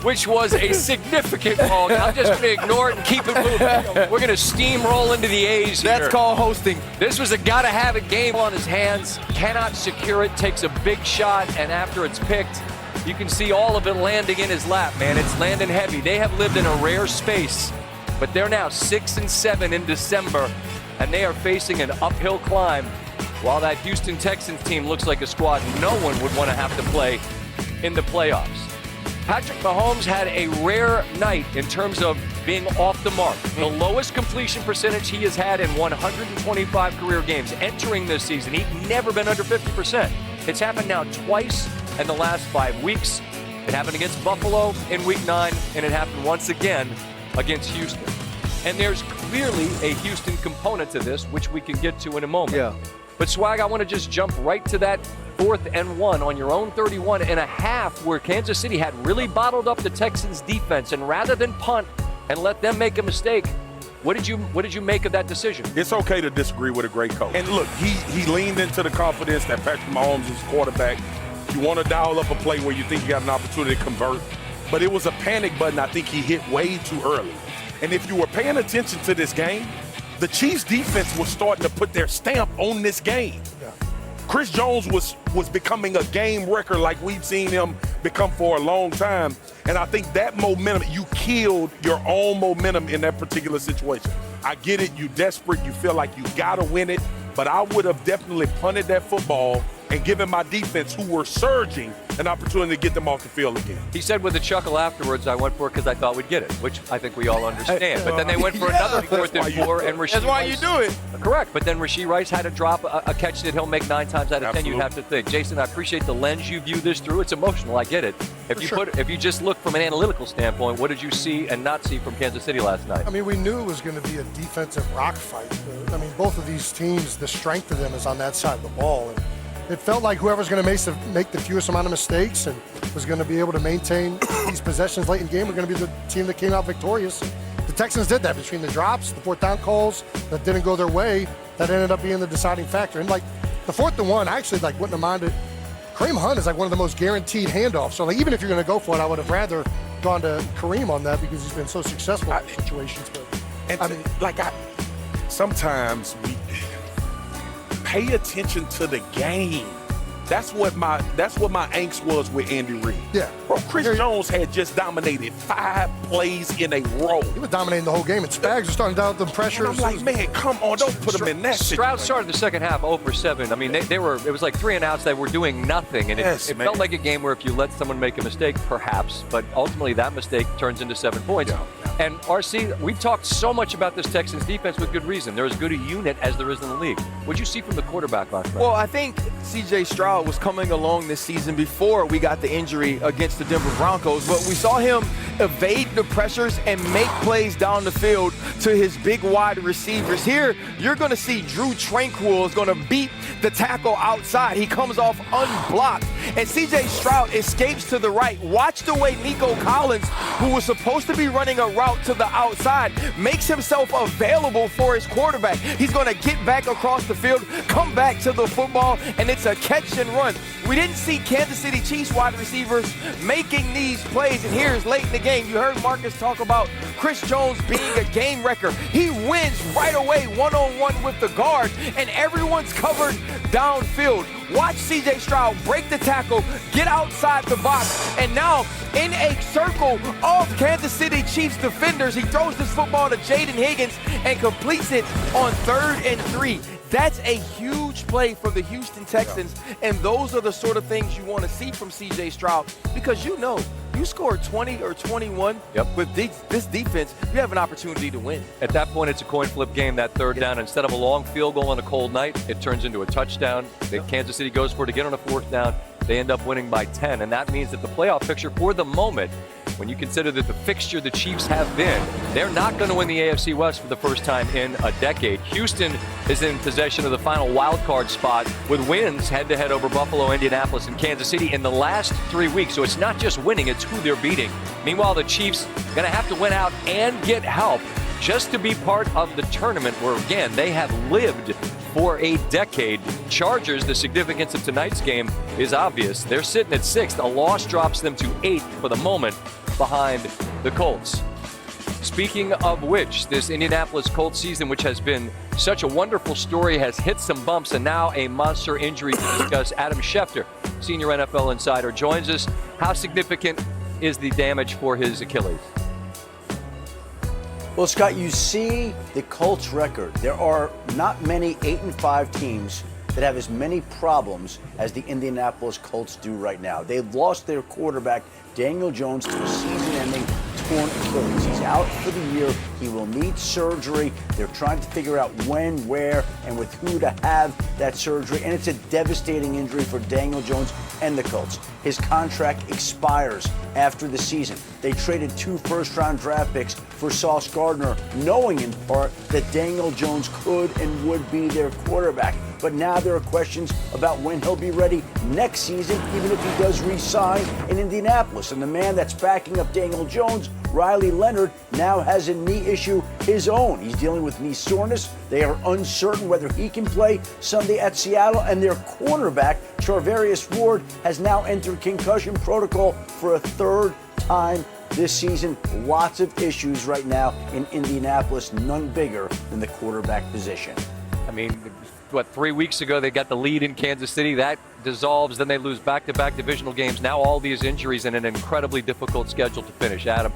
which was a significant call. I'm just going to ignore it and keep it moving. We're going to steamroll into the A's here. That's called hosting. This was a gotta-have-it game on his hands. Cannot secure it, takes a big shot, and after it's picked, you can see all of it landing in his lap, man. It's landing heavy. They have lived in a rare space, but they're now 6-7 in December, and they are facing an uphill climb while that Houston Texans team looks like a squad no one would want to have to play in the playoffs. Patrick Mahomes had a rare night in terms of being off the mark. The lowest completion percentage he has had in 125 career games. Entering this season, he'd never been under 50%. It's happened now twice in the last 5 weeks. It happened against Buffalo in Week 9, and it happened once again against Houston. And there's clearly a Houston component to this, which we can get to in a moment. Yeah. But Swag, I want to just jump right to that 4th and 1 on your own 31.5, where Kansas City had really bottled up the Texans' defense, and rather than punt and let them make a mistake, what did you make of that decision? It's okay to disagree with a great coach. And look, he leaned into the confidence that Patrick Mahomes is quarterback. You want to dial up a play where you think you got an opportunity to convert, but it was a panic button I think he hit way too early. And if you were paying attention to this game, the Chiefs defense was starting to put their stamp on this game. Yeah. Chris Jones was becoming a game wrecker like we've seen him become for a long time. And I think that momentum, you killed your own momentum in that particular situation. I get it, you desperate, you feel like you gotta win it, but I would have definitely punted that football and given my defense, who were surging, an opportunity to get them off the field again. He said with a chuckle afterwards, I went for it because I thought we'd get it, which I think we all understand. But then they went for another 4th and 4, and Rashee That's why Rice, you do it. Correct, but then Rashee Rice had to drop a catch that he'll make 9 times out of 10, Absolutely. you'd have to think. Jason, I appreciate the lens you view this through. It's emotional, I get it. If you just look from an analytical standpoint, what did you see and not see from Kansas City last night? I mean, we knew it was going to be a defensive rock fight. I mean, both of these teams, the strength of them is on that side of the ball. And it felt like whoever's going to make the fewest amount of mistakes and was going to be able to maintain these possessions late in the game were going to be the team that came out victorious. The Texans did that between the drops, the 4th down calls that didn't go their way, that ended up being the deciding factor. And like the 4th and 1, I actually wouldn't have minded. Kareem Hunt is like one of the most guaranteed handoffs. So like even if you're going to go for it, I would have rather gone to Kareem on that because he's been so successful in situations. But sometimes we pay attention to the game. That's what my angst was with Andy Reid. Yeah. Bro, Chris Jones had just dominated 5 plays in a row. He was dominating the whole game, and Spags was starting to dial up the pressure. And I'm like, man, come on, don't put him in that Stroud situation. started the second half 0 for 7. I mean, it was like 3 and outs. They were doing nothing, and it felt like a game where if you let someone make a mistake, perhaps, but ultimately that mistake turns into 7 points. Yeah. And RC, we've talked so much about this Texans defense with good reason. They're as good a unit as there is in the league. What'd you see from the quarterback last night? Well, I think C.J. Stroud was coming along this season before we got the injury against the Denver Broncos, but we saw him evade the pressures and make plays down the field to his big wide receivers. Here, you're going to see Drew Tranquill is going to beat the tackle outside. He comes off unblocked, and C.J. Stroud escapes to the right. Watch the way Nico Collins, who was supposed to be running a route to the outside, makes himself available for his quarterback. He's going to get back across the field, come back to the football, and it's a catch and run. We didn't see Kansas City Chiefs wide receivers making these plays, and here's late in the game. You heard Marcus talk about Chris Jones being a game wrecker. He wins right away one-on-one with the guard, and everyone's covered downfield. Watch C.J. Stroud break the tackle, get outside the box, and now in a circle of Kansas City Chiefs defenders, he throws this football to Jayden Higgins and completes it on 3rd and 3. That's a huge play for the Houston Texans, and those are the sort of things you want to see from C.J. Stroud, because you know, you score 20 or 21 with this defense, you have an opportunity to win. At that point, it's a coin flip game, that 3rd down. Instead of a long field goal on a cold night, it turns into a touchdown. Kansas City goes for it again on a 4th down. They end up winning by 10, and that means that the playoff picture for the moment, when you consider that the fixture the Chiefs have been, they're not going to win the AFC West for the first time in a decade. Houston is in possession of the final wild card spot with wins head-to-head over Buffalo, Indianapolis, and Kansas City in the last 3 weeks. So it's not just winning, it's who they're beating. Meanwhile, the Chiefs are going to have to win out and get help just to be part of the tournament where, again, they have lived for a decade. Chargers, the significance of tonight's game is obvious. They're sitting at 6th. A loss drops them to 8th for the moment. behind the Colts. Speaking of which, this Indianapolis Colts season, which has been such a wonderful story, has hit some bumps, and now a monster injury to discuss. Adam Schefter, senior NFL insider, joins us. How significant is the damage for his Achilles? Well, Scott, you see the Colts record. There are not many 8-5 teams that have as many problems as the Indianapolis Colts do right now. They've lost their quarterback, Daniel Jones, to a season-ending torn Achilles. He's out for the year. He will need surgery. They're trying to figure out when, where, and with who to have that surgery. And it's a devastating injury for Daniel Jones and the Colts. His contract expires after the season. They traded 2 first-round draft picks for Sauce Gardner, knowing in part that Daniel Jones could and would be their quarterback. But now there are questions about when he'll be ready next season, even if he does re-sign in Indianapolis. And the man that's backing up Daniel Jones, Riley Leonard, now has a knee issue his own. He's dealing with knee soreness. They are uncertain whether he can play Sunday at Seattle. And their cornerback, Charvarius Ward, has now entered concussion protocol for a 3rd time this season. Lots of issues right now in Indianapolis, none bigger than the quarterback position. I mean, 3 weeks ago they got the lead in Kansas City. That dissolves. Then they lose back-to-back divisional games. Now all these injuries and an incredibly difficult schedule to finish. Adam,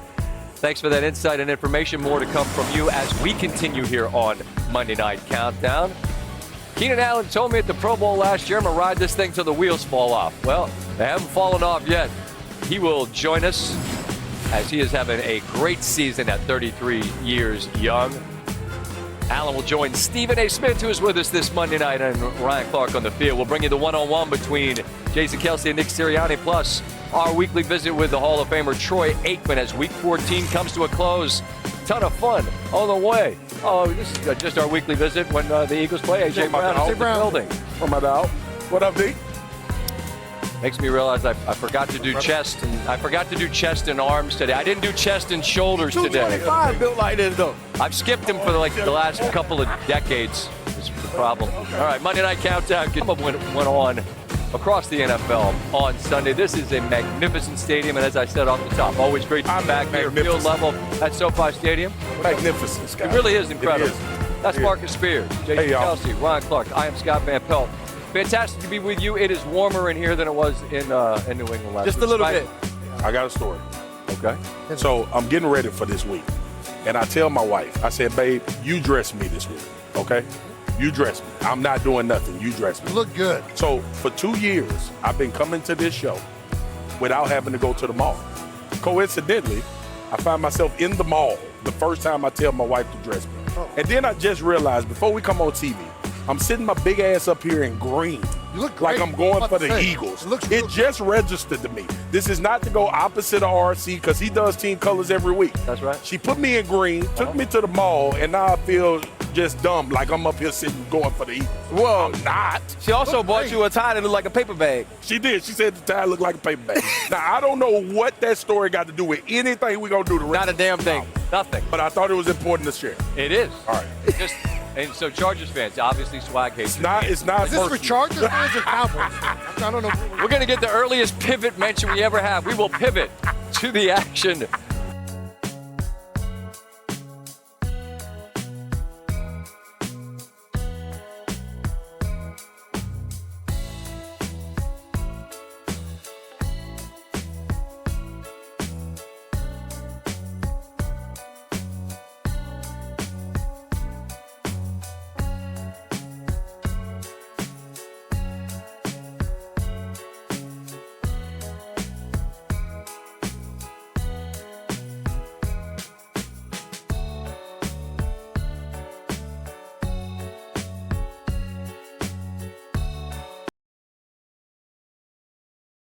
thanks for that insight and information. More to come from you as we continue here on Monday Night Countdown. Keenan Allen told me at the Pro Bowl last year, I'm going to ride this thing till the wheels fall off. Well, they haven't fallen off yet. He will join us as he is having a great season at 33 years young. Allen will join Stephen A. Smith, who is with us this Monday night, and Ryan Clark on the field. We'll bring you the one-on-one between Jason Kelce and Nick Sirianni, plus our weekly visit with the Hall of Famer Troy Aikman as Week 14 comes to a close. Ton of fun on the way. Oh, this is just our weekly visit when the Eagles play. A.J. Brown is in the building. From my dog. What up, D? Makes me realize I forgot to do chest, and I forgot to do chest and arms today. I didn't do chest and shoulders today. 225 built like this, though. I've skipped them for the last couple of decades. This is the problem. All right, Monday Night Countdown went on across the NFL on Sunday. This is a magnificent stadium, and as I said off the top, always great to be back here, field level at SoFi Stadium. Magnificent, Scott. It really is incredible. It is. That's Marcus Spears, Jason Kelce, Ryan Clark. I am Scott Van Pelt. Fantastic to be with you. It is warmer in here than it was in New England last week. Just a little bit. I got a story. Okay. So I'm getting ready for this week. And I tell my wife, I said, babe, you dress me this week, okay? You dress me. I'm not doing nothing. You dress me. You look good. So for 2 years, I've been coming to this show without having to go to the mall. Coincidentally, I find myself in the mall the first time I tell my wife to dress me. And then I just realized before we come on TV, I'm sitting my big ass up here in green. You look great. Like I'm going for the Eagles. It just registered to me. This is not to go opposite of RC because he does team colors every week. That's right. She put me in green, took me to the mall, and now I feel just dumb, like I'm up here sitting going for the Eagles. Well, I'm not. She also bought you a tie that looked like a paper bag. She did. She said the tie looked like a paper bag. Now, I don't know what that story got to do with anything we're going to do the rest Not a damn thing. Nothing. But I thought it was important to share. It is. All right. And so Chargers fans, obviously swag hates. It's not Is this for personal. Chargers fans or Cowboys? I don't know. We're going to get the earliest pivot mention we ever have. We will pivot to the action